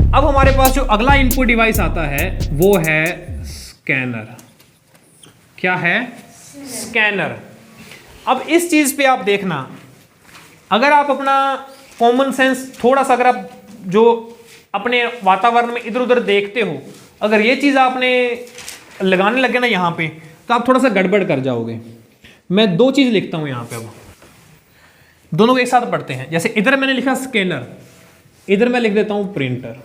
अब हमारे पास जो अगला इनपुट डिवाइस आता है वो है स्कैनर। क्या है? स्कैनर। अब इस चीज पे आप देखना, अगर आप अपना कॉमन सेंस थोड़ा सा, अगर आप जो अपने वातावरण में इधर उधर देखते हो, अगर ये चीज आपने लगाने लगे ना यहाँ पे, तो आप थोड़ा सा गड़बड़ कर जाओगे। मैं दो चीज लिखता हूं यहाँ पे, अब दोनों को एक साथ पढ़ते हैं। जैसे इधर मैंने लिखा स्कैनर, इधर मैं लिख देता हूं प्रिंटर।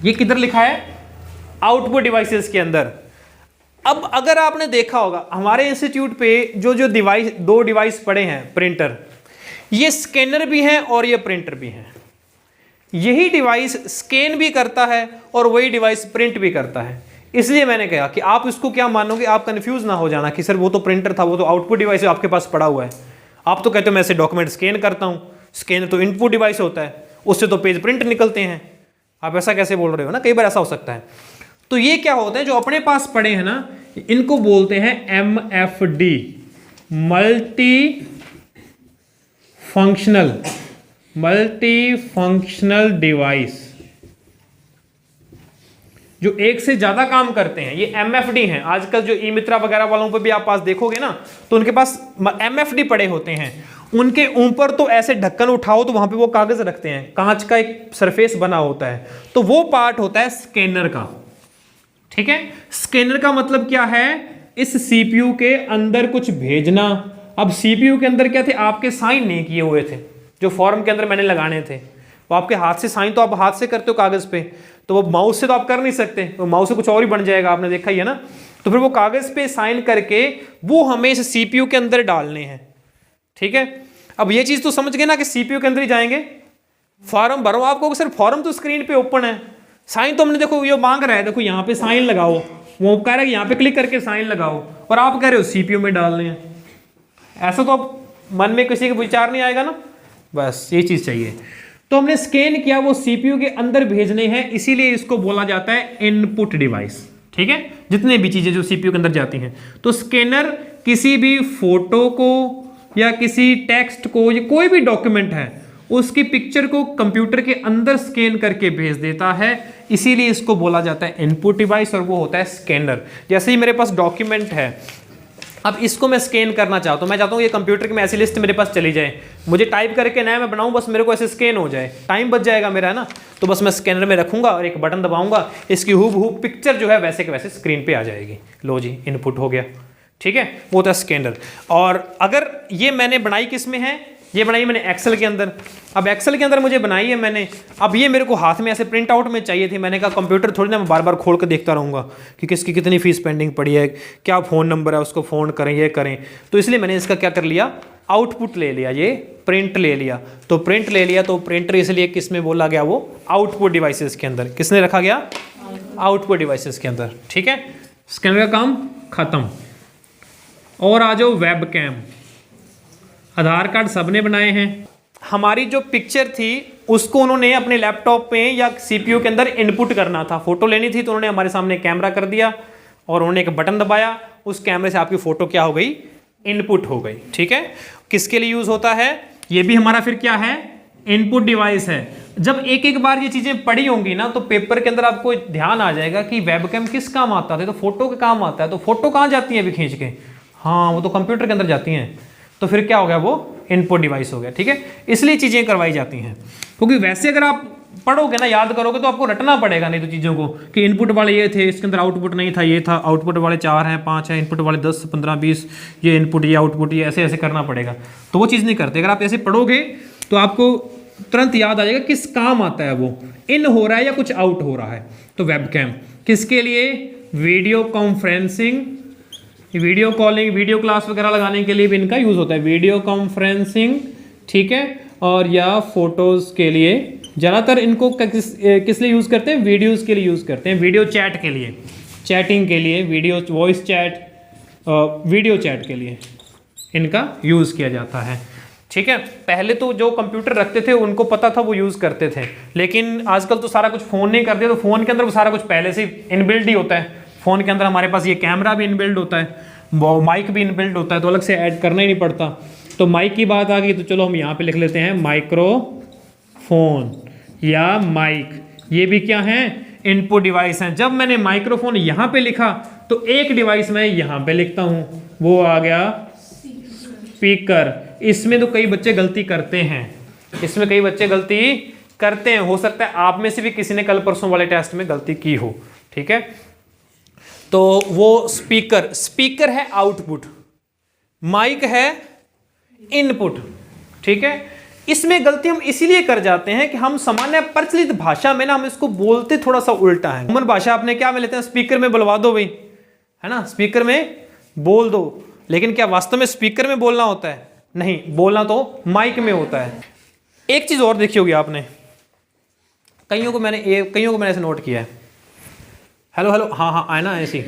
ये किधर लिखा है? आउटपुट डिवाइसेस के अंदर। अब अगर आपने देखा होगा हमारे इंस्टीट्यूट पे जो डिवाइस, दो डिवाइस पड़े हैं प्रिंटर, ये स्कैनर भी है और ये प्रिंटर भी है। यही डिवाइस स्कैन भी करता है और वही डिवाइस प्रिंट भी करता है। इसलिए मैंने कहा कि आप इसको क्या मानोगे, आप कंफ्यूज ना हो जाना कि सर वो तो प्रिंटर था, वो तो आउटपुट डिवाइस आपके पास पड़ा हुआ है। आप तो कहते हो मैं ऐसे डॉक्यूमेंट स्कैन करता हूं, स्कैनर तो इनपुट डिवाइस होता है, उससे तो पेज प्रिंट निकलते हैं। आप ऐसा कैसे बोल रहे हो ना, कई बार ऐसा हो सकता है। तो ये क्या होता है, जो अपने पास पड़े हैं ना, इनको बोलते हैं MFD, मल्टी फंक्शनल डिवाइस, जो एक से ज्यादा काम करते हैं। ये MFD हैं। आजकल जो ई मित्रा वगैरह वालों पे भी आप पास देखोगे ना, तो उनके पास MFD पड़े होते हैं। उनके ऊपर तो ऐसे ढक्कन उठाओ तो वहां पे वो कागज रखते हैं, कांच का एक सरफेस बना होता है, तो वो पार्ट होता है स्कैनर का। ठीक है, स्कैनर का मतलब क्या है? इस CPU के अंदर कुछ भेजना। अब CPU के अंदर क्या थे? आपके साइन नहीं किए हुए थे, जो फॉर्म के अंदर मैंने लगाने थे, वो आपके हाथ से साइन तो आप हाथ से करते हो कागज पे, तो वो माउस से तो आप कर नहीं सकते, तो माउस से कुछ और ही बन जाएगा, आपने देखा ही है ना। तो फिर वो कागज पे साइन करके वो हमें इस CPU के अंदर डालने हैं। ठीक है, अब ये चीज तो समझ गए ना कि CPU के अंदर ही जाएंगे। फॉर्म भरो, आपको सिर्फ फॉर्म तो स्क्रीन पे ओपन है, साइन तो हमने देखो ये मांग रहा है, देखो यहाँ पे साइन लगाओ, वो कह रहा है यहाँ पे क्लिक करके साइन लगाओ, और आप कह रहे हो CPU में डालने हैं। ऐसा तो मन में किसी का विचार नहीं आएगा ना, बस ये चीज चाहिए। तो हमने स्कैन किया, वो CPU के अंदर भेजने हैं, इसीलिए इसको बोला जाता है इनपुट डिवाइस। ठीक है, जितने भी चीजें जो CPU के अंदर जाती हैं। तो स्कैनर किसी भी फोटो को या किसी टेक्स्ट को या कोई भी डॉक्यूमेंट है उसकी पिक्चर को कंप्यूटर के अंदर स्कैन करके भेज देता है, इसीलिए इसको बोला जाता है इनपुट डिवाइस, और वो होता है स्कैनर। जैसे ही मेरे पास डॉक्यूमेंट है, अब इसको मैं स्कैन करना चाहता हूँ, मैं चाहता हूँ ये कंप्यूटर की में ऐसी लिस्ट मेरे पास चली जाए, मुझे टाइप करके नया मैं बनाऊँ, बस मेरे को ऐसे स्कैन हो जाए, टाइम बच जाएगा मेरा, है ना। तो बस मैं स्कैनर में रखूंगा और एक बटन दबाऊंगा, इसकी हूबहू पिक्चर जो है वैसे के वैसे स्क्रीन पे आ जाएगी। लो जी, इनपुट हो गया। ठीक है, वो होता है स्कैनर। और अगर ये मैंने बनाई किस में है, ये बनाई मैंने एक्सेल के अंदर। अब एक्सेल के अंदर मुझे बनाई है मैंने, अब ये मेरे को हाथ में ऐसे प्रिंट आउट में चाहिए थी। मैंने कहा कंप्यूटर थोड़ी ना मैं बार बार खोल कर देखता रहूँगा कि किसकी कितनी फीस पेंडिंग पड़ी है, क्या फ़ोन नंबर है, उसको फ़ोन करें, ये करें। तो इसलिए मैंने इसका क्या कर लिया, आउटपुट ले लिया, ये प्रिंट ले लिया। तो प्रिंट ले लिया, तो प्रिंटर इसलिए किस में बोला गया, वो आउटपुट डिवाइसेस के अंदर। किसने रखा गया? आउटपुट डिवाइसेस के अंदर। ठीक है, स्कैनर का काम खत्म। और आ जाओ वेब कैम। आधार कार्ड सबने बनाए हैं। हमारी जो पिक्चर थी उसको उन्होंने अपने लैपटॉप पे या CPU के अंदर इनपुट करना था, फोटो लेनी थी, तो उन्होंने हमारे सामने कैमरा कर दिया और उन्होंने एक बटन दबाया, उस कैमरे से आपकी फोटो क्या हो गई, इनपुट हो गई। ठीक है, किसके लिए यूज होता है, ये भी हमारा फिर क्या है, इनपुट डिवाइस है। जब एक एक बार ये चीजें पड़ी होंगी ना, तो पेपर के अंदर आपको ध्यान आ जाएगा कि वेबकैम किस काम आता है, तो फोटो के काम आता है। तो फोटो कहाँ जाती है अभी खींच के, हाँ वो तो कंप्यूटर के अंदर जाती हैं, तो फिर क्या हो गया, वो इनपुट डिवाइस हो गया। ठीक है, इसलिए चीजें करवाई जाती हैं, क्योंकि वैसे अगर आप पढ़ोगे ना, याद करोगे, तो आपको रटना पड़ेगा नहीं तो चीजों को, कि इनपुट वाले ये थे, इसके अंदर आउटपुट नहीं था, ये था, आउटपुट वाले 4 हैं 5 हैं, इनपुट वाले 10 15 20, ये इनपुट ये आउटपुट, ये ऐसे ऐसे करना पड़ेगा। तो वो चीज़ नहीं करते। अगर आप ऐसे पढ़ोगे तो आपको तुरंत याद आ जाएगा किस काम आता है, वो इन हो रहा है या कुछ आउट हो रहा है। तो वेबकैम किसके लिए, video conferencing, video calling, video class वगैरह लगाने के लिए भी इनका यूज होता है, वीडियो कॉन्फ्रेंसिंग। ठीक है, और या फोटोज के लिए ज़्यादातर इनको किस लिए यूज़ करते हैं, वीडियोज़ के लिए यूज़ करते हैं, वीडियो चैट के लिए, चैटिंग के लिए, video voice chat, video chat के लिए इनका यूज़ किया जाता है। ठीक है, पहले तो जो कंप्यूटर रखते थे उनको पता था, वो यूज़ करते थे, लेकिन आजकल तो सारा कुछ फ़ोन नहीं करते, तो फ़ोन के अंदर वो सारा कुछ पहले से इनबिल्ड ही होता है। फ़ोन के अंदर हमारे पास ये कैमरा भी इनबिल्ड होता है, माइक भी इनबिल्ड होता है, तो अलग से ऐड करना ही नहीं पड़ता। तो माइक की बात आ गई, तो चलो हम यहाँ पे लिख लेते हैं माइक्रोफोन। या माइक, ये भी क्या है, इनपुट डिवाइस हैं। जब मैंने माइक्रोफोन यहां पे लिखा तो एक डिवाइस मैं यहां पे लिखता हूं, वो आ गया स्पीकर। इसमें तो कई बच्चे गलती करते हैं, इसमें कई बच्चे गलती करते हैं, हो सकता है आप में से भी किसी ने कल परसों वाले टेस्ट में गलती की हो, ठीक है। तो वो स्पीकर, स्पीकर है आउटपुट, माइक है इनपुट, ठीक है। इसमें गलती हम इसीलिए कर जाते हैं कि हम सामान्य प्रचलित भाषा में ना हम इसको बोलते थोड़ा सा उल्टा है। कॉमन भाषा अपने क्या में लेते हैं, स्पीकर में बुलवा दो भाई, है ना, स्पीकर में बोल दो, लेकिन क्या वास्तव में स्पीकर में बोलना होता है? नहीं, बोलना तो माइक में होता है। एक चीज और देखी होगी आपने, कईयों को मैंने ऐसे नोट किया है, हेलो हेलो, हाँ हाँ आए ना ऐसी,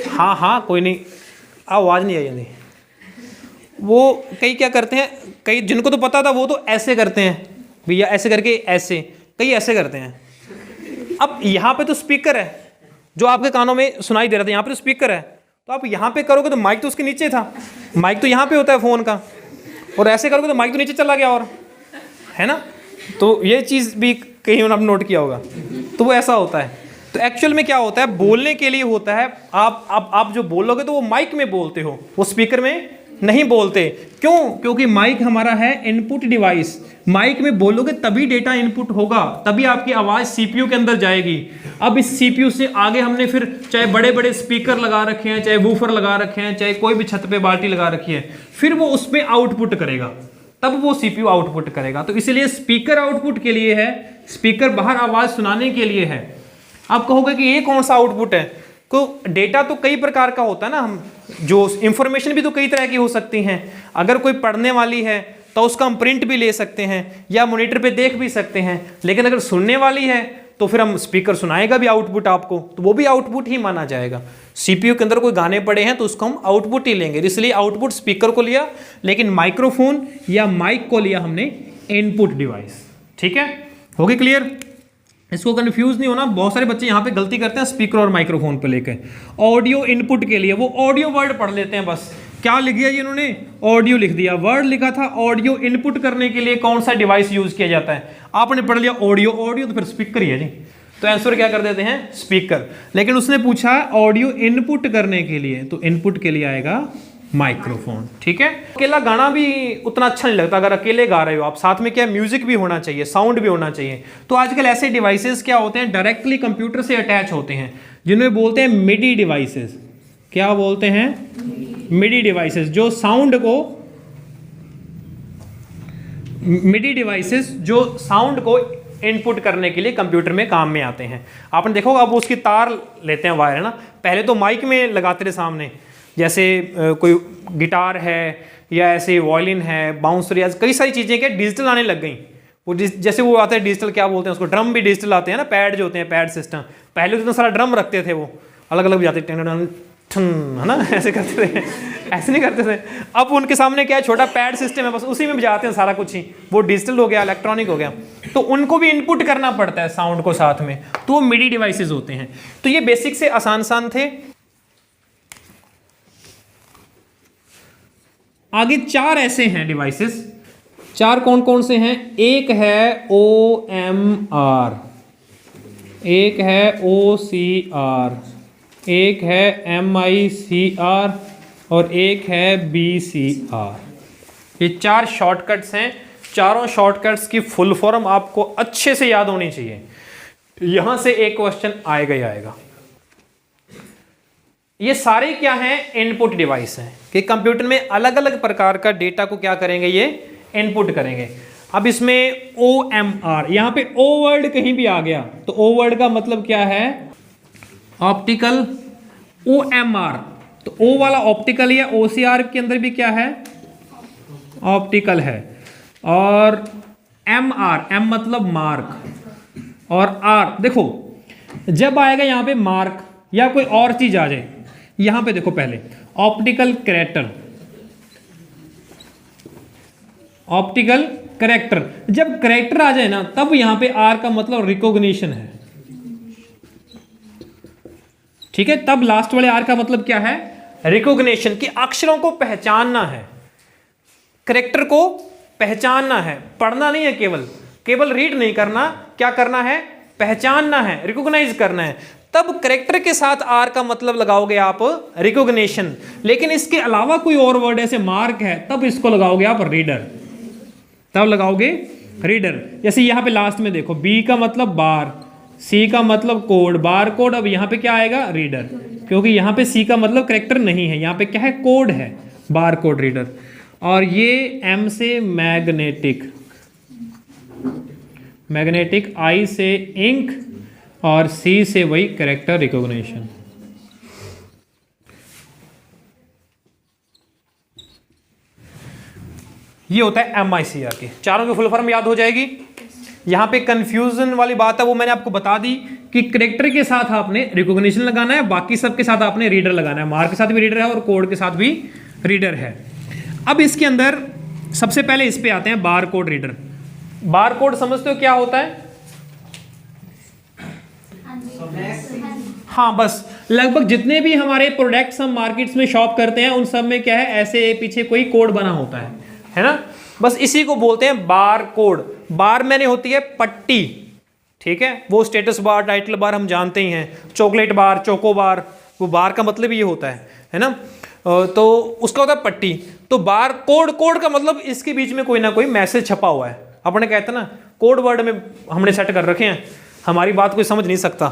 हाँ हाँ कोई नहीं, आवाज नहीं आई जल्दी। वो कई क्या करते हैं, कई जिनको तो पता था वो तो ऐसे करते हैं भैया, ऐसे करके ऐसे, कई ऐसे करते हैं। अब यहाँ पे तो स्पीकर है जो आपके कानों में सुनाई दे रहा था, यहाँ पे तो स्पीकर है, तो आप यहाँ पे करोगे तो माइक तो उसके नीचे था, माइक तो यहाँ पे होता है फोन का, और ऐसे करोगे तो माइक तो नीचे चला गया, और है ना। तो ये चीज़ भी कहीं आपने नोट किया होगा, तो वो ऐसा होता है। तो एक्चुअल में क्या होता है, बोलने के लिए होता है, आप जो बोलोगे तो वो माइक में बोलते हो, वो स्पीकर में नहीं बोलते। क्यों? क्योंकि माइक हमारा है इनपुट डिवाइस, माइक में बोलोगे तभी डेटा इनपुट होगा, तभी आपकी आवाज़ सीपीयू के अंदर जाएगी। अब इस सीपीयू से आगे हमने फिर चाहे बड़े बड़े स्पीकर लगा रखे हैं, चाहे वूफर लगा रखे हैं, चाहे कोई भी छत पे बाल्टी लगा रखी है, फिर वो उस पर आउटपुट करेगा, तब वो सीपीयू आउटपुट करेगा। तो इसीलिए स्पीकर आउटपुट के लिए है, स्पीकर बाहर आवाज़ सुनाने के लिए है। आप कहोगे कि ये कौन सा आउटपुट है, तो डेटा तो कई प्रकार का होता है ना, हम जो इंफॉर्मेशन भी तो कई तरह की हो सकती हैं। अगर कोई पढ़ने वाली है तो उसका हम प्रिंट भी ले सकते हैं या मॉनिटर पे देख भी सकते हैं, लेकिन अगर सुनने वाली है तो फिर हम स्पीकर सुनाएगा भी आउटपुट आपको, तो वो भी आउटपुट ही माना जाएगा। सीपीयू के अंदर कोई गाने पड़े हैं तो उसको हम आउटपुट ही लेंगे, इसलिए आउटपुट स्पीकर को लिया, लेकिन माइक्रोफोन या माइक को लिया हमने इनपुट डिवाइस। ठीक है, हो गई क्लियर? इसको कंफ्यूज नहीं होना, बहुत सारे बच्चे यहाँ पे गलती करते हैं स्पीकर और माइक्रोफोन पे लेके। ऑडियो इनपुट के लिए वो ऑडियो वर्ड पढ़ लेते हैं, बस क्या लिख दिया जी इन्होंने, ऑडियो लिख दिया, वर्ड लिखा था ऑडियो इनपुट करने के लिए कौन सा डिवाइस यूज किया जाता है, आपने पढ़ लिया ऑडियो, ऑडियो तो फिर स्पीकर ही है जी, तो आंसर क्या कर देते हैं स्पीकर। लेकिन उसने पूछा ऑडियो इनपुट करने के लिए, तो इनपुट के लिए आएगा माइक्रोफोन। ठीक है, अकेला गाना भी उतना अच्छा नहीं लगता, अगर अकेले गा रहे हो आप, साथ में क्या म्यूजिक भी होना चाहिए, साउंड भी होना चाहिए। तो आजकल ऐसे डिवाइसेस क्या होते हैं, डायरेक्टली कंप्यूटर से अटैच होते हैं, जिन्हें बोलते हैं मिडी डिवाइसेस। क्या बोलते हैं? मिडी डिवाइसेस, जो साउंड को, मिडी डिवाइसेस जो साउंड को इनपुट करने के लिए कंप्यूटर में काम में आते हैं। आपने देखो अब उसकी तार लेते हैं, वायर है ना, पहले तो माइक में लगाते थे सामने, जैसे कोई गिटार है या ऐसे वायलिन है, बाउंसर, या कई सारी चीज़ें क्या डिजिटल आने लग गई। वो जैसे वो आता है डिजिटल, क्या बोलते हैं उसको, ड्रम भी डिजिटल आते हैं ना, पैड जो होते हैं, पैड सिस्टम। पहले तो इतना सारा ड्रम रखते थे, वो अलग अलग बजाते थे, है ना, ऐसे करते थे, ऐसे नहीं करते थे। अब उनके सामने क्या है, छोटा पैड सिस्टम है, बस उसी में बजाते हैं सारा कुछ ही, वो डिजिटल हो गया, इलेक्ट्रॉनिक हो गया। तो उनको भी इनपुट करना पड़ता है साउंड को साथ में, तो वो मिडी डिवाइसेस होते हैं। तो ये बेसिक से आसान थे। आगे चार ऐसे हैं डिवाइसेस, चार कौन कौन से हैं? एक है OMR, एक है OCR, एक है MICR और एक है BCR। ये चार शॉर्टकट्स हैं, चारों शॉर्टकट्स की फुल फॉर्म आपको अच्छे से याद होनी चाहिए, यहां से एक क्वेश्चन आएगा ही आएगा। ये सारे क्या हैं? इनपुट डिवाइस हैं, कि कंप्यूटर में अलग अलग प्रकार का डेटा को क्या करेंगे, ये इनपुट करेंगे। अब इसमें OMR, यहां पे O वर्ड कहीं भी आ गया तो O वर्ड का मतलब क्या है? ऑप्टिकल। OMR तो O वाला ऑप्टिकल है, OCR के अंदर भी क्या है? ऑप्टिकल है। और MR, M मतलब मार्क, और R देखो जब आएगा यहां पे मार्क या कोई और चीज आ जाए, यहां पे देखो पहले ऑप्टिकल कैरेक्टर, ऑप्टिकल कैरेक्टर, जब कैरेक्टर आ जाए ना तब यहां पे आर का मतलब रिकॉग्निशन है। ठीक है, तब लास्ट वाले आर का मतलब क्या है? रिकॉग्निशन, कि अक्षरों को पहचानना है, कैरेक्टर को पहचानना है, पढ़ना नहीं है केवल, केवल रीड नहीं करना, क्या करना है, पहचानना है, रिकॉग्नाइज करना है। तब करेक्टर के साथ आर का मतलब लगाओगे आप रिकॉग्निशन। लेकिन इसके अलावा कोई और वर्ड ऐसे मार्क है, तब इसको लगाओगे आप रीडर, तब लगाओगे रीडर। जैसे यहां पे लास्ट में देखो, बी का मतलब बार, सी का मतलब कोड, बार कोड। अब यहां पे क्या आएगा, रीडर, क्योंकि यहां पे सी का मतलब करेक्टर नहीं है, यहां पे क्या है, कोड है, बार कोड रीडर। और ये एम से मैग्नेटिक, मैग्नेटिक, आई से इंक, और सी से वही करेक्टर रिकॉग्निशन। ये होता है MICR के। चारों की फुल फॉर्म याद हो जाएगी। यहां पे कंफ्यूजन वाली बात है वो मैंने आपको बता दी कि करेक्टर के साथ आपने रिकॉग्निशन लगाना है, बाकी सब के साथ आपने रीडर लगाना है। मार्क के साथ भी रीडर है और कोड के साथ भी रीडर है। अब इसके अंदर सबसे पहले इस पे आते हैं, bar code reader. Bar code समझते हो क्या होता है? हाँ, बस लगभग जितने भी हमारे प्रोडक्ट्स हम मार्केट्स में शॉप करते हैं उन सब में क्या है, ऐसे पीछे कोई कोड बना होता है ना। बस इसी को बोलते हैं बार कोड। बार मैंने होती है पट्टी, ठीक है, वो स्टेटस बार, टाइटल बार हम जानते ही हैं, चॉकलेट बार, चोको बार, वो बार का मतलब ये होता है ना। तो उसका होता है पट्टी। तो बार कोड, कोड का मतलब इसके बीच में कोई ना कोई मैसेज छपा हुआ है। अपने कहते हैं ना, कोड वर्ड में हमने सेट कर रखे हैं, हमारी बात कोई समझ नहीं सकता,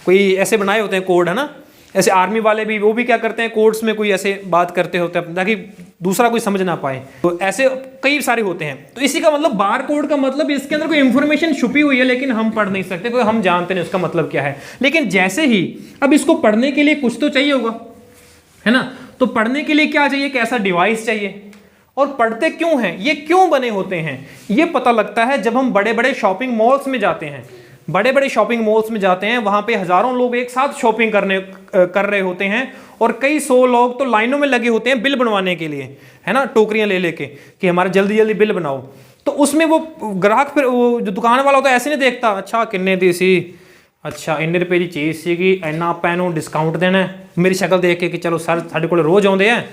कोई ऐसे बनाए होते हैं कोड, है ना। ऐसे आर्मी वाले भी, वो भी क्या करते हैं, कोड्स में कोई ऐसे बात करते होते हैं ताकि दूसरा कोई समझ ना पाए। तो ऐसे कई सारे होते हैं। तो इसी का मतलब बार कोड का मतलब इसके अंदर कोई इंफॉर्मेशन छुपी हुई है लेकिन हम पढ़ नहीं सकते, कोई हम जानते नहीं उसका मतलब क्या है। लेकिन जैसे ही अब इसको पढ़ने के लिए कुछ तो चाहिए होगा, है ना। तो पढ़ने के लिए क्या चाहिए, कैसा डिवाइस चाहिए, और पढ़ते क्यों हैं, ये क्यों बने होते हैं, ये पता लगता है जब हम बड़े बड़े शॉपिंग मॉल्स में जाते हैं। बड़े बड़े शॉपिंग मॉल्स में जाते हैं, वहां पे हजारों लोग एक साथ शॉपिंग कर रहे होते हैं और कई सौ लोग तो लाइनों में लगे होते हैं बिल बनवाने के लिए, है ना, टोकरियां ले लेके कि हमारा जल्दी जल्दी बिल बनाओ। तो उसमें वो ग्राहक, फिर वो जो दुकान वाला होता है ऐसे नहीं देखता, अच्छा किन्ने दी सी, अच्छा इन्ने रुपए की चीज़ सी, इन्ना आप इन्हों डिस्काउंट देना है, मेरी शक्ल देख के कि चलो सर साढ़े को रोज़ आते हैं,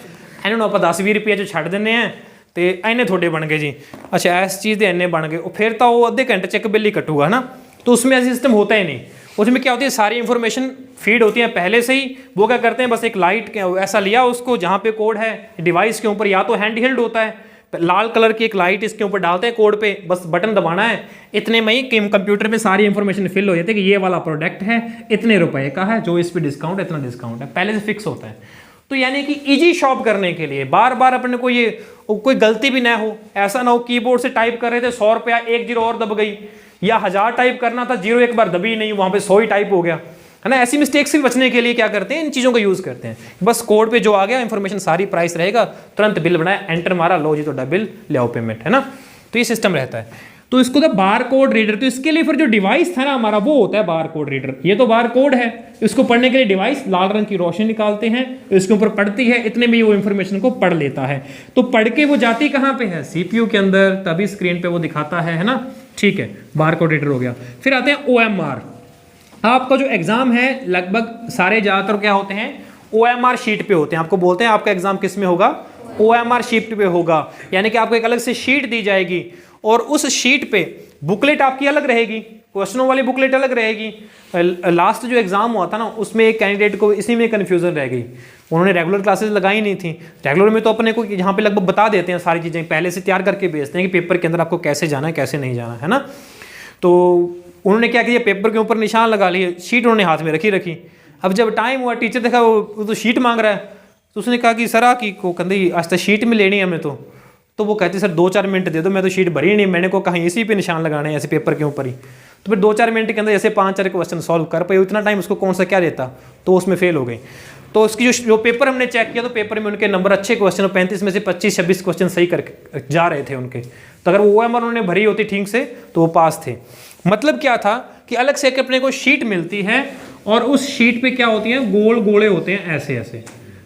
इन्होंने आप 10-20 रुपये जो छड़ देने हैं तो इन्ने थोड़े बन गए जी, अच्छा इस चीज़ के इन्ने बन गए, फिर तो वो अद्धे घंटे च एक बिल ही कटूगा ना। तो उसमें ऐसा सिस्टम होता ही नहीं। उसमें क्या होती है, सारी इंफॉर्मेशन फीड होती है पहले से ही। वो क्या करते हैं, बस एक लाइट ऐसा लिया उसको जहाँ पे कोड है डिवाइस के ऊपर, या तो हैंड हेल्ड होता है, लाल कलर की एक लाइट इसके ऊपर डालते हैं कोड पे, बस बटन दबाना है, इतने में ही कंप्यूटर में सारी इंफॉर्मेशन फिल हो जाती है कि ये वाला प्रोडक्ट है, इतने रुपए का है, जो इस पे डिस्काउंट है, इतना डिस्काउंट है, पहले से फिक्स होता है। तो यानी कि इजी शॉप करने के लिए बार बार अपने को ये कोई गलती भी ना हो, ऐसा ना हो कीबोर्ड से टाइप कर रहे थे 100 रुपया, 1 जीरो और दब गई, या 1000 टाइप करना था, जीरो एक बार दबी नहीं, वहां पे 100 ही टाइप हो गया, है ना। ऐसी मिस्टेक से बचने के लिए क्या करते हैं, इन चीज़ों का यूज़ करते हैं। बस कोड पे जो आ गया इंफॉर्मेशन सारी, प्राइस रहेगा, तुरंत बिल बनाया, एंटर मारा, लो जी तो बिल ले आओ पेमेंट, है ना। तो ये सिस्टम रहता है। तो इसको था बार कोड रीडर। तो इसके लिए फिर जो डिवाइस था ना हमारा, वो होता है बार कोड रीडर। ये तो बार कोड है, इसको पढ़ने के लिए डिवाइस लाल रंग की रोशनी निकालते हैं, इसके ऊपर पढ़ती है, इतने में वो इंफॉर्मेशन को पढ़ लेता है। तो पढ़ के वो जाती कहाँ पे है, CPU के अंदर, तभी स्क्रीन पे वो दिखाता है ना। ठीक है, बार कोड रीडर हो गया। फिर आते हैं OMR। आपका जो एग्जाम है लगभग सारे ज़्यादातर क्या होते हैं, OMR शीट पे होते हैं। आपको बोलते हैं आपका एग्जाम किस में होगा, OMR शीट पे होगा। यानी कि आपको एक अलग से शीट दी जाएगी और उस शीट पे बुकलेट आपकी अलग रहेगी, क्वेश्चनों वाली बुकलेट अलग रहेगी। लास्ट जो एग्जाम हुआ था ना, उसमें एक कैंडिडेट को इसी में कन्फ्यूजन रह गई, उन्होंने रेगुलर क्लासेस लगाई नहीं थी। रेगुलर में तो अपने को यहाँ पे लगभग बता देते हैं, सारी चीज़ें पहले से तैयार करके भेजते हैं कि पेपर के अंदर आपको कैसे जाना है कैसे नहीं जाना है ना। तो उन्होंने क्या किया, पेपर के ऊपर निशान लगा लिए, शीट उन्होंने हाथ में रखी। अब जब टाइम हुआ, टीचर देखा वो तो शीट मांग रहा है, तो उसने कहा कि सर की को कहते आज तक शीट में लेनी है हमें। तो वो कहती सर 2-4 मिनट दे दो, मैं तो शीट भरी नहीं, मैंने को कहीं इसी पे निशान लगाने हैं ऐसे पेपर के ऊपर ही। तो फिर 2-4 मिनट के अंदर ऐसे 5-4 क्वेश्चन सॉल्व कर पाए, उतना टाइम उसको कौन सा क्या देता, तो उसमें फेल हो गई। तो उसकी जो पेपर हमने चेक किया, तो पेपर में उनके नंबर अच्छे क्वेश्चन, 35 में से 25-26 क्वेश्चन सही करके जा रहे थे उनके। तो अगर वो OMR उन्होंने भरी होती ठीक से तो वो पास थे। मतलब क्या था कि अलग से अपने को शीट मिलती है और उस शीट पे क्या होती है, गोल गोले होते हैं ऐसे ऐसे,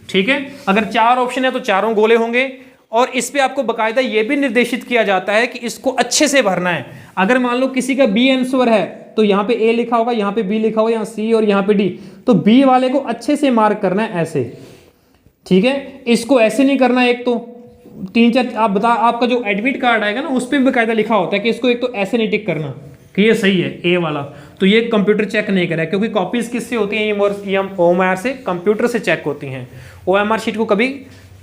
ठीक है। अगर 4 ऑप्शन है तो चारों गोले होंगे और इस पे आपको बकायदा ये भी निर्देशित किया जाता है कि इसको अच्छे से भरना है। अगर मान लो किसी का B आंसर है तो यहाँ पे A लिखा होगा, यहाँ पे B लिखा होगा, यहाँ C और यहाँ पे D, तो B वाले को अच्छे से मार्क करना है ऐसे, ठीक है। इसको ऐसे नहीं करना, एक तो तीन चार आप बता, आपका जो एडमिट कार्ड आएगा ना उस पर बेकायदा लिखा होता है कि इसको एक तो ऐसे नहीं टिक करना कि ये सही है ए वाला, तो ये कंप्यूटर चेक नहीं करेगा, क्योंकि कॉपीज किससे होती हैं, ये OMR से, कंप्यूटर से चेक होती हैं। OMR शीट को कभी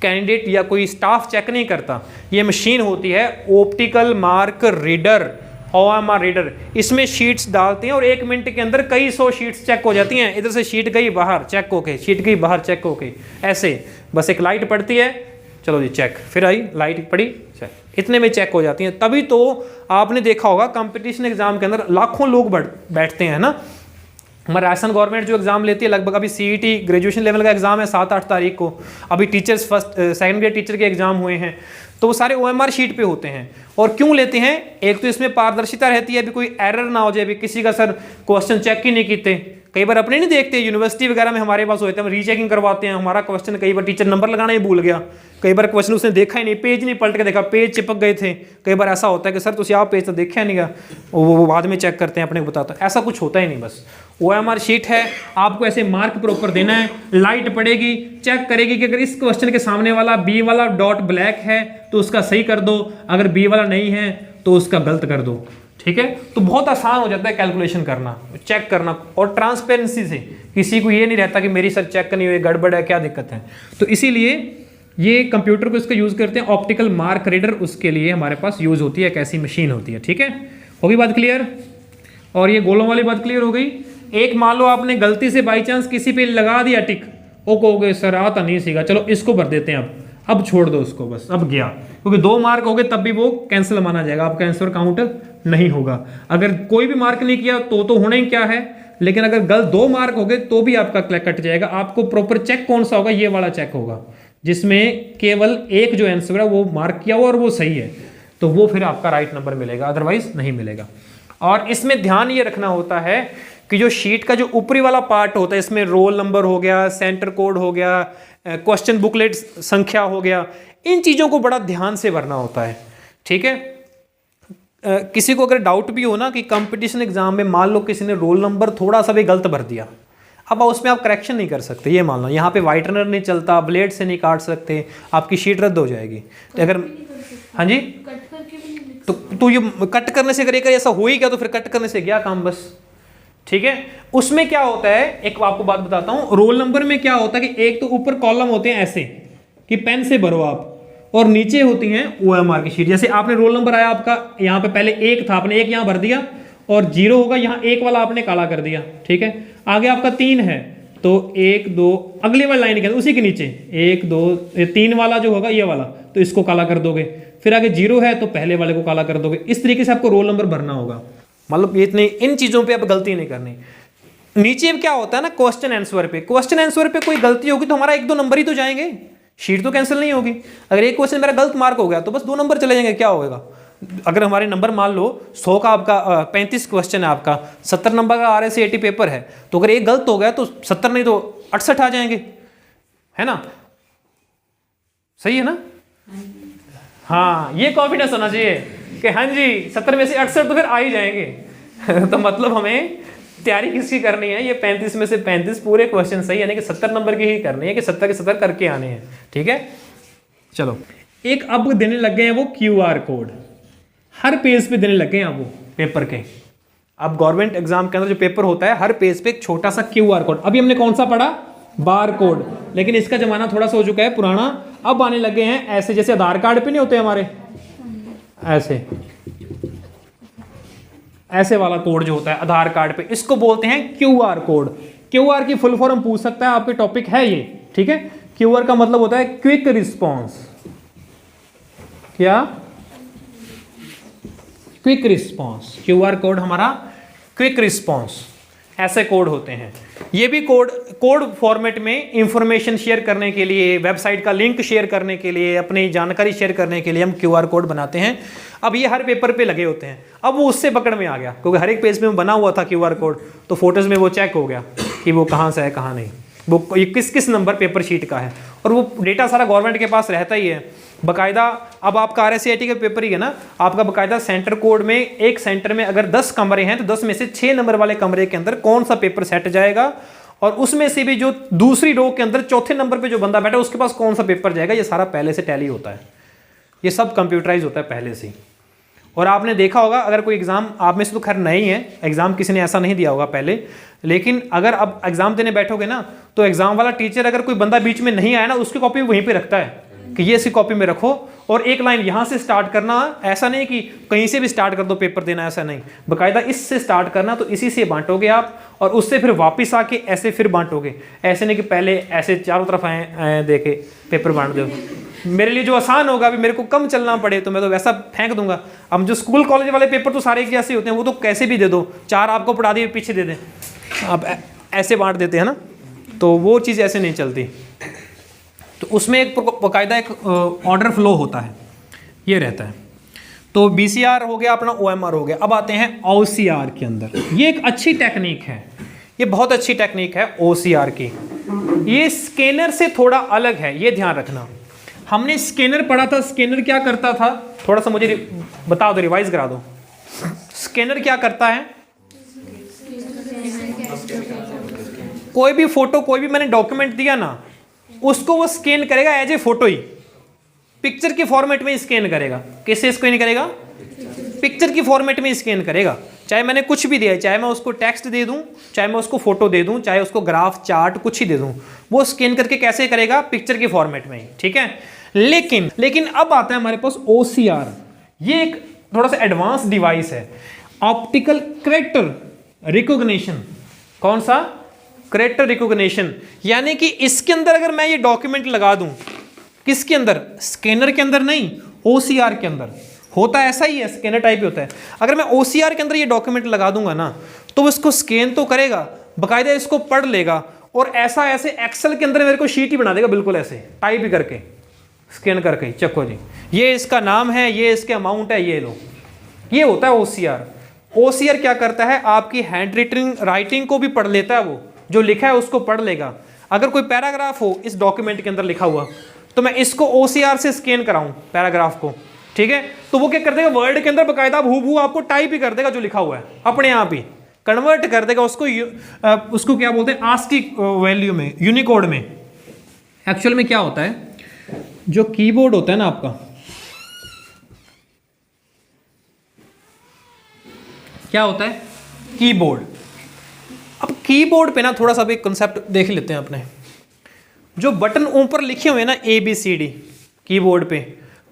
कैंडिडेट या कोई स्टाफ चेक नहीं करता, ये मशीन होती है optical mark reader, OMR reader, इसमें शीट्स डालते हैं और 1 मिनट के अंदर कई 100 शीट्स चेक हो जाती हैं। इधर से शीट गई बाहर चेक होके, शीट गई बाहर चेक होके, ऐसे बस एक लाइट पड़ती है, चलो जी चेक, फिर आई लाइट पड़ी चेक, इतने में चेक हो जाती हैं। तभी तो आपने देखा होगा कंपटीशन एग्जाम के अंदर लाखों लोग बैठते हैं ना। हमारा राजस्थान गवर्नमेंट जो एग्जाम लेती है, लगभग अभी CET ग्रेजुएशन लेवल का एग्जाम है 7-8 तारीख को, अभी teachers first second grade teacher के एग्जाम हुए हैं, तो वो सारे OMR शीट पे होते हैं। और क्यों लेते हैं, एक तो इसमें पारदर्शिता रहती है, अभी कोई एरर ना हो जाए, अभी किसी का सर क्वेश्चन चेक ही नहीं कीते, कई बार अपने नहीं देखते, यूनिवर्सिटी वगैरह में हमारे पास होते हैं, हम रीचेकिंग करवाते हैं, हमारा क्वेश्चन कई बार टीचर नंबर लगाना ही भूल गया, कई बार क्वेश्चन उसने देखा ही नहीं, पेज नहीं पलट के देखा, पेज चिपक गए थे, कई बार ऐसा होता है कि सर तुझे आप पेज तो देखा नहीं गया, वो बाद में चेक करते हैं अपने को बताता है, ऐसा कुछ होता ही नहीं। बस OMR शीट है, आपको ऐसे मार्क प्रॉपर देना है, लाइट पड़ेगी, चेक करेगी कि अगर इस क्वेश्चन के सामने वाला B वाला डॉट ब्लैक है तो उसका सही कर दो, अगर B वाला नहीं है तो उसका गलत कर दो, ठीक है। तो बहुत आसान हो जाता है कैलकुलेशन करना, चेक करना, और ट्रांसपेरेंसी से, किसी को ये नहीं रहता कि मेरी सर चेक नहीं हुई, गड़बड़ है, क्या दिक्कत है। तो इसीलिए ये कंप्यूटर को इसका यूज करते हैं, ऑप्टिकल मार्क रीडर, उसके लिए हमारे पास यूज होती है, एक ऐसी मशीन होती है, ठीक है। होगी बात क्लियर? और ये गोलों वाली बात क्लियर हो गई। एक मान लो आपने गलती से बाई चांस किसी पे लगा दिया टिक, वो कहोगे सर आता नहीं सीखा, चलो इसको भर देते हैं, अब छोड़ दो उसको, बस अब गया, क्योंकि 2 मार्क हो गए तब भी वो कैंसिल माना जाएगा, आपका आंसर काउंट नहीं होगा। अगर कोई भी मार्क नहीं किया तो होना ही क्या है, लेकिन अगर गलत 2 मार्क हो गए तो भी आपका कट जाएगा। आपको प्रॉपर चेक कौन सा होगा, ये वाला चेक होगा, जिसमें केवल एक जो आंसर है वो मार्क किया हुआ और वो सही है, तो वो फिर आपका राइट नंबर मिलेगा, अदरवाइज नहीं मिलेगा। और इसमें ध्यान ये रखना होता है कि जो शीट का जो ऊपरी वाला पार्ट होता है, इसमें रोल नंबर हो गया, सेंटर कोड हो गया, क्वेश्चन बुकलेट संख्या हो गया, इन चीज़ों को बड़ा ध्यान से भरना होता है, ठीक है। किसी को अगर डाउट भी हो ना कि कंपटीशन एग्जाम में मान लो किसी ने रोल नंबर थोड़ा सा भी गलत भर दिया, अब उसमें आप करेक्शन नहीं कर सकते, ये मान लो यहाँ पे वाइटनर नहीं चलता, ब्लेड से नहीं काट सकते, आपकी शीट रद्द हो जाएगी। तो अगर हाँ जी, तो ये कट करने से अगर ऐसा हो ही गया तो फिर कट करने से गया काम, बस, ठीक है। उसमें क्या होता है, एक आपको बात बताता हूं, रोल नंबर में क्या होता है कि एक तो ऊपर कॉलम होते हैं ऐसे कि पेन से भरो आप, और नीचे होती हैं OMR की शीट। जैसे आपने रोल नंबर आया आपका, यहाँ पे पहले 1 था, आपने 1 यहाँ भर दिया, और 0 होगा, यहाँ 1 वाला आपने काला कर दिया, ठीक है। आगे आपका 3 है तो 1 2 अगले वाली लाइन के अंदर उसी के नीचे 1 2 3 वाला जो होगा ये वाला, तो इसको काला कर दोगे। फिर आगे 0 है तो पहले वाले को काला कर दोगे। इस तरीके से आपको रोल नंबर भरना होगा। मतलब इतनी इन चीज़ों पे आप गलती नहीं करनी। नीचे क्या होता है ना, क्वेश्चन आंसर पे, क्वेश्चन आंसर पे कोई गलती होगी तो हमारा 1-2 नंबर ही तो जाएंगे, शीट तो कैंसिल नहीं होगी। अगर एक क्वेश्चन मेरा गलत मार्क हो गया तो बस 2 नंबर चले जाएंगे, क्या होगा। अगर हमारे नंबर मान लो 100 का आपका 35 क्वेश्चन है, आपका 70 नंबर का RSCET पेपर है, तो अगर एक गलत हो गया तो 70 नहीं तो 68 आ जाएंगे, है ना, सही है ना। हाँ, ये कॉन्फिडेंस होना चाहिए कि हाँ जी 70 में से 68 तो फिर आ ही जाएंगे। तो मतलब हमें तैयारी किसकी करनी है, ये 35 में से 35 पूरे क्वेश्चन सही, यानी कि 70 नंबर की ही करनी है, कि 70 के 70 करके आने हैं, ठीक है। चलो, एक अब देने लग गए हैं वो QR कोड, हर पेज पे देने लग गए हैं वो पेपर के। अब गवर्नमेंट एग्जाम के अंदर जो पेपर होता है, हर पेज पे एक छोटा सा QR कोड। अभी हमने कौन सा पढ़ा, बार कोड, लेकिन इसका जमाना थोड़ा सा हो चुका है पुराना। अब आने लगे हैं ऐसे, जैसे आधार कार्ड पे नहीं होते हमारे, ऐसे वाला कोड जो होता है आधार कार्ड पे, इसको बोलते हैं QR कोड। QR की फुल फॉर्म पूछ सकता है, आपके टॉपिक है ये, ठीक है। QR का मतलब होता है क्विक रिस्पॉन्स। क्या? Quick response. QR कोड हमारा क्विक रिस्पॉन्स, ऐसे कोड होते हैं। ये भी कोड फॉर्मेट में इंफॉर्मेशन शेयर करने के लिए, वेबसाइट का लिंक शेयर करने के लिए, अपनी जानकारी शेयर करने के लिए हम QR कोड बनाते हैं। अब ये हर पेपर पे लगे होते हैं। अब वो उससे पकड़ में आ गया, क्योंकि हर एक पेज में बना हुआ था QR कोड, तो फोटोज में वो चेक हो गया कि वो कहाँ से है कहाँ नहीं, वो ये किस किस नंबर पेपर शीट का है, और वो डेटा सारा गवर्नमेंट के पास रहता ही है बाकायदा। अब आपका RSCET का पेपर ही है ना, आपका बाकायदा सेंटर कोड में, एक सेंटर में अगर 10 कमरे हैं तो 10 में से 6 नंबर वाले कमरे के अंदर कौन सा पेपर सेट जाएगा, और उसमें से भी जो दूसरी रो के अंदर चौथे नंबर पे जो बंदा बैठा है उसके पास कौन सा पेपर जाएगा, ये सारा पहले से टैली होता है। ये सब कंप्यूटराइज होता है पहले से ही। और आपने देखा होगा, अगर कोई एग्ज़ाम आप में से तो खैर नहीं है, एग्ज़ाम किसी ने ऐसा नहीं दिया होगा पहले, लेकिन अगर अब एग्ज़ाम देने बैठोगे ना तो एग्ज़ाम वाला टीचर अगर कोई बंदा बीच में नहीं आया ना, उसकी कॉपी वहीं पे रखता है कि ये इसकी कॉपी में रखो, और एक लाइन यहाँ से स्टार्ट करना, ऐसा नहीं कि कहीं से भी स्टार्ट कर दो पेपर देना, ऐसा नहीं, बाकायदा इससे स्टार्ट करना, तो इसी से बांटोगे आप, और उससे फिर वापस आके ऐसे फिर बांटोगे। ऐसे नहीं कि पहले ऐसे चारों तरफ आए दे के पेपर बांट दो। मेरे लिए जो आसान होगा, अभी मेरे को कम चलना पड़े तो मैं तो वैसा फेंक दूंगा। अब जो स्कूल कॉलेज वाले पेपर तो सारे कैसे होते हैं, वो तो कैसे भी दे दो, 4 आपको पढ़ा दिए पीछे दे दें, आप ऐसे बांट देते हैं ना, तो वो चीज़ ऐसे नहीं चलती। तो उसमें एक बाकायदा एक ऑर्डर फ्लो होता है, ये रहता है। तो BCR हो गया अपना, OMR हो गया। अब आते हैं OCR के अंदर। ये एक अच्छी टेक्निक है, ये बहुत अच्छी टेक्निक है OCR की। ये स्कैनर से थोड़ा अलग है, ये ध्यान रखना। हमने स्कैनर पढ़ा था, स्कैनर क्या करता था, थोड़ा सा मुझे बता दो, रिवाइज करा दो। स्कैनर क्या करता है, कोई भी फोटो, कोई भी मैंने डॉक्यूमेंट दिया ना, उसको वो स्कैन करेगा एज ए फोटो ही, पिक्चर के फॉर्मेट में स्कैन करेगा। कैसे स्कैन करेगा, पिक्चर की फॉर्मेट में स्कैन करेगा। चाहे मैंने कुछ भी दिया है, चाहे मैं उसको टेक्स्ट दे दूं, चाहे मैं उसको फोटो दे दूं, चाहे उसको ग्राफ चार्ट कुछ ही दे दूं, वो स्कैन करके कैसे करेगा, पिक्चर के फॉर्मेट में ही, ठीक है। लेकिन अब आता है हमारे पास OCR। ये एक थोड़ा सा एडवांस डिवाइस है, ऑप्टिकल कैरेक्टर रिकॉग्निशन। कौन सा, कैरेक्टर रिकॉग्निशन। यानी कि इसके अंदर अगर मैं ये डॉक्यूमेंट लगा दूं, किसके अंदर, स्कैनर के अंदर नहीं, OCR के अंदर। होता ऐसा ही है, स्कैनर टाइप ही होता है। अगर मैं OCR के अंदर ये डॉक्यूमेंट लगा दूंगा ना, तो वो इसको स्कैन तो करेगा, बाकायदा इसको पढ़ लेगा, और ऐसा ऐसे एक्सेल के अंदर मेरे को शीट ही बना देगा, बिल्कुल ऐसे टाइप ही करके, स्कैन करके, चको जी ये इसका नाम है, ये इसके अमाउंट है, ये लो। ये होता है OCR। OCR क्या करता है, आपकी हैंड राइटिंग को भी पढ़ लेता है, वो जो लिखा है उसको पढ़ लेगा। अगर कोई पैराग्राफ हो इस डॉक्यूमेंट के अंदर लिखा हुआ, तो मैं इसको OCR से स्कैन कराऊं पैराग्राफ को, ठीक है, तो वो क्या कर देगा, वर्ड के अंदर बाकायदा हूबहू आपको टाइप ही कर देगा, जो लिखा हुआ है अपने आप ही कन्वर्ट कर देगा उसको। उसको क्या बोलते हैं, ASCII वैल्यू में, यूनिकोड में। एक्चुअल में क्या होता है, जो कीबोर्ड होता है ना आपका, क्या होता है, कीबोर्ड। अब कीबोर्ड पे ना थोड़ा सा भी कंसेप्ट देख लेते हैं अपने। जो बटन ऊपर लिखे हुए हैं ना ABCD कीबोर्ड पे,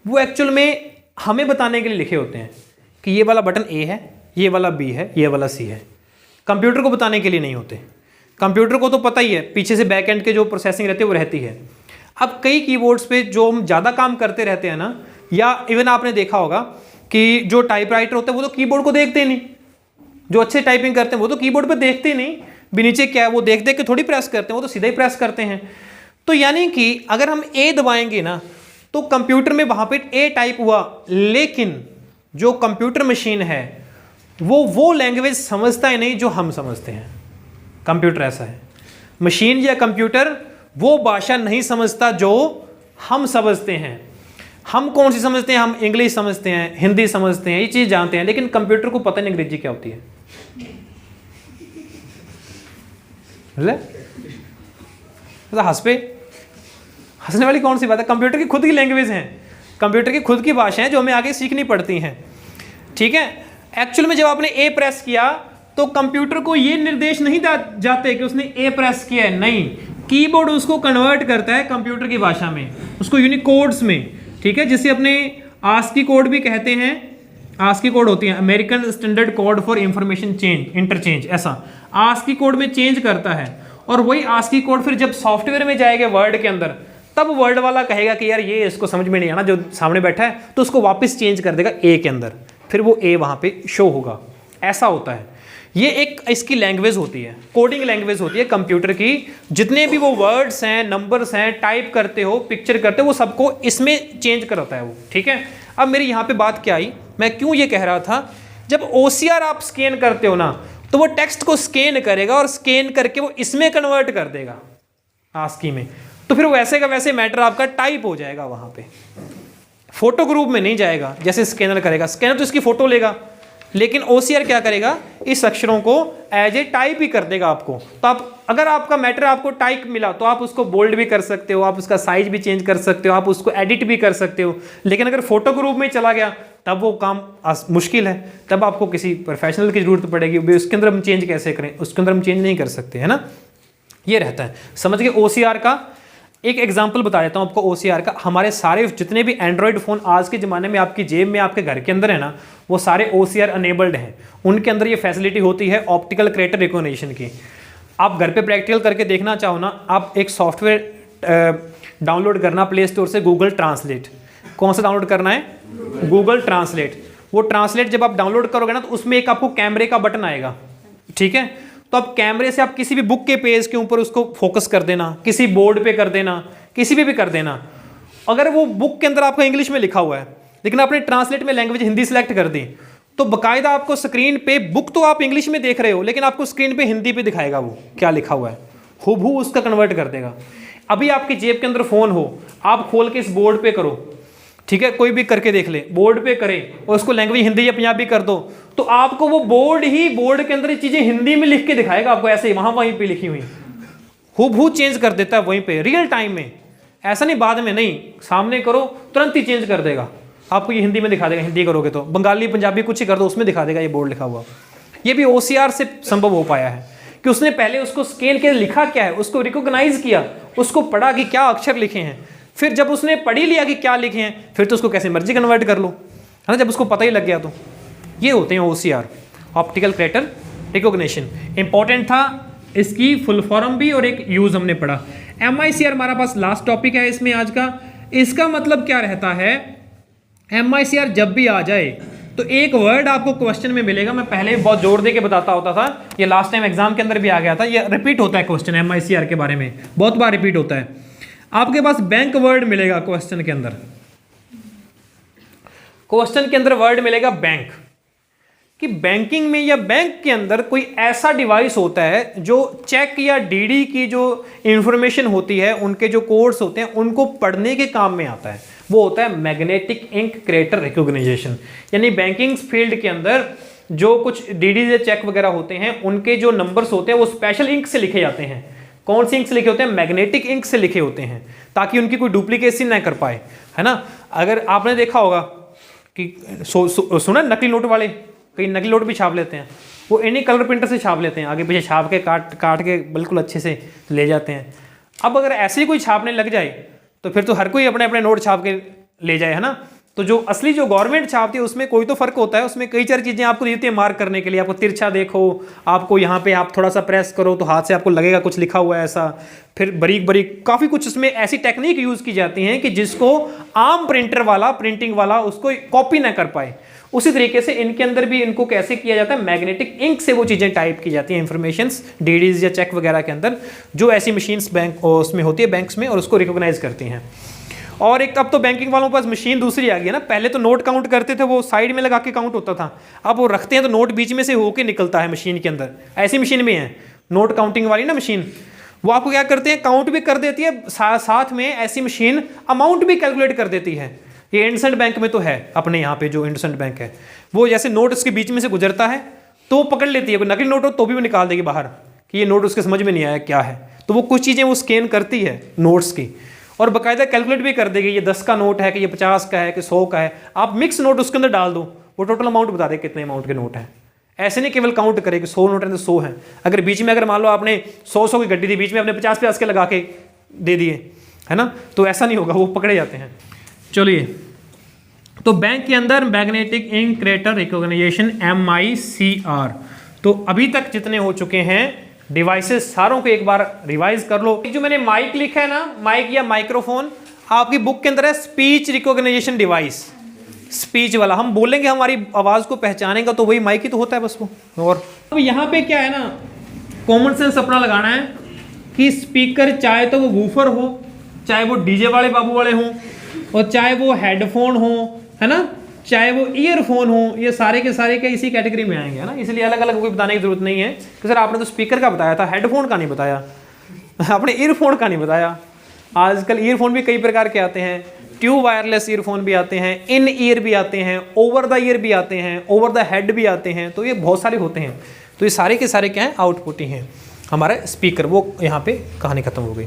वो एक्चुअल में हमें बताने के लिए लिखे होते हैं कि ये वाला बटन A है, ये वाला B है, ये वाला C है। कंप्यूटर को बताने के लिए नहीं होते। कंप्यूटर को तो पता ही है, पीछे से बैक एंड के जो प्रोसेसिंग रहती है वो रहती है। अब कई कीबोर्ड्स पे जो हम ज़्यादा काम करते रहते हैं ना, या इवन आपने देखा होगा कि जो टाइपराइटर होता है वो तो कीबोर्ड को देखते ही नहीं, जो अच्छे टाइपिंग करते हैं वो तो कीबोर्ड पे देखते ही नहीं, भी नीचे क्या है वो देख देख के थोड़ी प्रेस करते हैं, वो तो सीधा ही प्रेस करते हैं। तो यानी कि अगर हम A दबाएंगे ना, तो कंप्यूटर में वहाँ पे A टाइप हुआ, लेकिन जो कंप्यूटर मशीन है वो लैंग्वेज समझता ही नहीं जो हम समझते हैं। कंप्यूटर ऐसा है, मशीन या कंप्यूटर वो भाषा नहीं समझता जो हम समझते हैं। हम कौन सी समझते हैं, हम इंग्लिश समझते हैं, हिंदी समझते हैं, ये चीज़ जानते हैं, लेकिन कंप्यूटर को पता नहीं अंग्रेजी क्या होती है। हंस पे, हंसने वाली कौन सी बात है, कंप्यूटर की खुद की लैंग्वेज है, कंप्यूटर की खुद की भाषा है जो हमें आगे सीखनी पड़ती हैं, ठीक है। एक्चुअल में जब आपने A प्रेस किया तो कंप्यूटर को ये निर्देश नहीं जाते कि उसने A प्रेस किया है, नहीं, कीबोर्ड उसको कन्वर्ट करता है कंप्यूटर की भाषा में, उसको यूनिकोड्स में, ठीक है, जिसे अपने ASCII कोड भी कहते हैं। ASCII कोड होती है American standard code for information change interchange, ऐसा ASCII कोड में चेंज करता है। और वही ASCII कोड फिर जब सॉफ्टवेयर में जाएगा वर्ड के अंदर, तब वर्ड वाला कहेगा कि यार ये इसको समझ में नहीं आना जो सामने बैठा है, तो उसको वापस चेंज कर देगा A के अंदर, फिर वो A वहाँ पे शो होगा। ऐसा होता है, ये एक इसकी लैंग्वेज होती है, कोडिंग लैंग्वेज होती है कंप्यूटर की। जितने भी वो वर्ड्स हैं, नंबर्स हैं, टाइप करते हो, पिक्चर करते हो, वो सबको इसमें चेंज करता है वो, ठीक है। अब मेरी यहाँ पे बात क्या आई, मैं क्यों ये कह रहा था, जब OCR आप स्कैन करते हो ना, तो वो टेक्स्ट को स्कैन करेगा और स्कैन करके वो इसमें कन्वर्ट कर देगा ASCII में, तो फिर वैसे का वैसे मैटर आपका टाइप हो जाएगा वहाँ पे, फोटो ग्रुप में नहीं जाएगा जैसे स्कैनर करेगा। स्कैनर तो इसकी फोटो लेगा, लेकिन OCR क्या करेगा, इस अक्षरों को एज ए टाइप ही कर देगा आपको। तो आप अगर आपका मैटर आपको टाइप मिला तो आप उसको बोल्ड भी कर सकते हो, आप उसका साइज भी चेंज कर सकते हो, आप उसको एडिट भी कर सकते हो। लेकिन अगर फोटो के रूप में चला गया तब वो काम मुश्किल है, तब आपको किसी प्रोफेशनल की जरूरत पड़ेगी। उसके अंदर हम चेंज कैसे करें, उसके अंदर हम चेंज नहीं कर सकते, है ना। ये रहता है, समझ गए। OCR का एक एग्जाम्पल बता देता हूँ आपको OCR का। हमारे सारे जितने भी एंड्रॉयड फ़ोन आज के ज़माने में आपकी जेब में आपके घर के अंदर है ना, वो सारे OCR अनेबल्ड हैं। उनके अंदर ये फैसिलिटी होती है ऑप्टिकल कैरेक्टर रिकॉग्निशन की। आप घर पे प्रैक्टिकल करके देखना चाहो ना, आप एक सॉफ्टवेयर डाउनलोड करना प्ले स्टोर से, गूगल ट्रांसलेट। कौन सा डाउनलोड करना है? Google translate. वो ट्रांसलेट जब आप डाउनलोड करोगे ना तो उसमें एक आपको कैमरे का बटन आएगा, ठीक है। तो अब कैमरे से आप किसी भी बुक के पेज के ऊपर उसको फोकस कर देना, किसी बोर्ड पे कर देना, किसी भी कर देना। अगर वो बुक के अंदर आपको इंग्लिश में लिखा हुआ है लेकिन आपने ट्रांसलेट में लैंग्वेज हिंदी सेलेक्ट कर दी, तो बाकायदा आपको स्क्रीन पे, बुक तो आप इंग्लिश में देख रहे हो लेकिन आपको स्क्रीन पे हिंदी पे दिखाएगा वो क्या लिखा हुआ है, हूबहू उसका कन्वर्ट कर देगा। अभी आपकी जेब के अंदर फोन हो, आप खोल के इस बोर्ड पे करो, ठीक है, कोई भी करके देख ले, बोर्ड पे करे और उसको लैंग्वेज हिंदी या पंजाबी कर दो, तो आपको वो बोर्ड के अंदर चीजें हिंदी में लिख के दिखाएगा आपको, ऐसे ही वहीं पे लिखी हुई हूबहू चेंज कर देता है वहीं पे रियल टाइम में। ऐसा नहीं बाद में, नहीं, सामने करो तुरंत ही चेंज कर देगा आपको, ये हिंदी में दिखा देगा। हिंदी करोगे तो बंगाली पंजाबी कुछ ही कर दो, उसमें दिखा देगा ये बोर्ड लिखा हुआ। ये भी OCR से संभव हो पाया है कि उसने पहले उसको स्कैन के लिखा क्या है, उसको रिकॉग्नाइज किया, उसको पढ़ा कि क्या अक्षर लिखे हैं, फिर जब उसने पढ़ ही लिया कि क्या लिखे हैं, फिर तो उसको कैसे मर्जी कन्वर्ट कर लो, है ना, जब उसको पता ही लग गया। तो ये होते हैं OCR, optical character recognition. Important था, इसकी फुल फॉर्म भी और एक यूज हमने पढ़ा। MICR हमारा पास लास्ट टॉपिक है इसमें आज का। इसका मतलब क्या रहता है, MICR जब भी आ जाए तो एक वर्ड आपको क्वेश्चन में मिलेगा। मैं पहले भी बहुत जोर दे के बताता होता था, ये लास्ट टाइम एग्जाम के अंदर भी आ गया था, ये रिपीट होता है क्वेश्चन MICR के बारे में, बहुत बार रिपीट होता है। आपके पास बैंक वर्ड मिलेगा क्वेश्चन के अंदर, क्वेश्चन के अंदर वर्ड मिलेगा बैंक, कि बैंकिंग में या बैंक के अंदर कोई ऐसा डिवाइस होता है जो चेक या DD की जो इंफॉर्मेशन होती है, उनके जो कोड्स होते हैं उनको पढ़ने के काम में आता है। वो होता है मैग्नेटिक इंक कैरेक्टर रिकॉग्निशन। यानी बैंकिंग फील्ड के अंदर जो कुछ DD या चेक वगैरह होते हैं, उनके जो नंबर्स होते हैं वो स्पेशल इंक से लिखे जाते हैं। कौन सी इंक से लिखे होते हैं? मैग्नेटिक इंक से लिखे होते हैं, ताकि उनकी कोई डुप्लीकेसी ना कर पाए, है ना। अगर आपने देखा होगा कि सुना नकली नोट वाले, कई नकली नोट भी छाप लेते हैं, वो इन्हीं कलर प्रिंटर से छाप लेते हैं, आगे पीछे छाप के काट के बिल्कुल अच्छे से ले जाते हैं। अब अगर ऐसे ही कोई छापने लग जाए तो फिर तो हर कोई अपने अपने नोट छाप के ले जाए, है ना। तो जो असली जो गवर्नमेंट छापती है उसमें कोई तो फर्क होता है, उसमें कई सारी चीजें आपको देती है मार्क करने के लिए। आपको तिरछा देखो, आपको यहाँ पे आप थोड़ा सा प्रेस करो तो हाथ से आपको लगेगा कुछ लिखा हुआ है ऐसा, फिर बारीक बारीक काफी कुछ उसमें ऐसी टेक्निक यूज की जाती है कि जिसको आम प्रिंटर वाला, प्रिंटिंग वाला उसको कॉपी ना कर पाए। उसी तरीके से इनके अंदर भी इनको कैसे किया जाता है, मैग्नेटिक इंक से वो चीजें टाइप की जाती हैं, इंफॉर्मेशंस DDs या चेक वगैरह के अंदर, जो ऐसी मशीन्स बैंक उसमें होती है बैंक्स में, और उसको रिकॉग्नाइज करती हैं। और एक अब तो बैंकिंग वालों के पास मशीन दूसरी आ गई है ना। पहले तो नोट काउंट करते थे, वो साइड में लगा के काउंट होता था, अब वो रखते हैं तो नोट बीच में से होके निकलता है मशीन के अंदर। ऐसी मशीन भी है नोट काउंटिंग वाली ना मशीन, वो आपको क्या करते हैं, काउंट भी कर देती है, साथ में ऐसी मशीन अमाउंट भी कैलकुलेट कर देती है। ये इंडसइंड बैंक में तो है, अपने यहाँ पे जो इंडसइंड बैंक है, वो जैसे नोट उसके बीच में से गुजरता है तो वो पकड़ लेती है, कोई नकली नोट हो तो भी वो निकाल देगी बाहर कि ये नोट उसके समझ में नहीं आया क्या है। तो वो कुछ चीज़ें वो स्कैन करती है नोट्स की, और बाकायदा कैलकुलेट भी कर देगी, ये 10 का नोट है कि ये 50 का है कि 100 का है। आप मिक्स नोट उसके अंदर डाल दो, वो टोटल अमाउंट बता दे कितने अमाउंट के नोट हैं। ऐसे नहीं केवल काउंट करे कि 100 नोट है तो 100 है। अगर बीच में अगर मान लो आपने 100 की गड्डी दी, बीच में आपने 50 के लगा के दे दिए, है ना, तो ऐसा नहीं होगा, वो पकड़े जाते हैं। चलिए, तो बैंक के अंदर magnetic ink character recognition MICR। तो अभी तक जितने हो चुके हैं डिवाइसेस, सारों को एक बार रिवाइज कर लो। जो मैंने माइक लिखा है ना, माइक या माइक्रोफोन, आपकी बुक के अंदर है स्पीच रिकॉग्निशन डिवाइस, स्पीच वाला। हम बोलेंगे, हमारी आवाज को पहचानेगा तो वही माइक ही तो होता है बस वो। और अब यहाँ पे क्या है ना, कॉमन सेंस अपना लगाना है कि स्पीकर चाहे तो वो वूफर हो, चाहे वो डीजे वाले बाबू वाले हों, और चाहे वो हेडफोन हो, है ना, चाहे वो ईयरफोन हो, ये सारे के सारे के इसी कैटेगरी में आएंगे, है ना। इसलिए अलग अलग कोई बताने की जरूरत नहीं है कि सर आपने तो स्पीकर का बताया था, हेडफोन का नहीं बताया, आपने ईयरफोन का नहीं बताया। आजकल ईयरफोन भी कई प्रकार के आते हैं, ट्यूब वायरलेस ईयरफोन भी आते हैं, इन ईयर भी आते हैं, ओवर द ईयर भी आते हैं, ओवर द हेड भी आते हैं। तो ये बहुत सारे होते हैं। तो ये सारे के सारे क्या हैं, आउटपुट ही हैं। हमारा स्पीकर, वो यहाँ पे कहानी खत्म हो गई।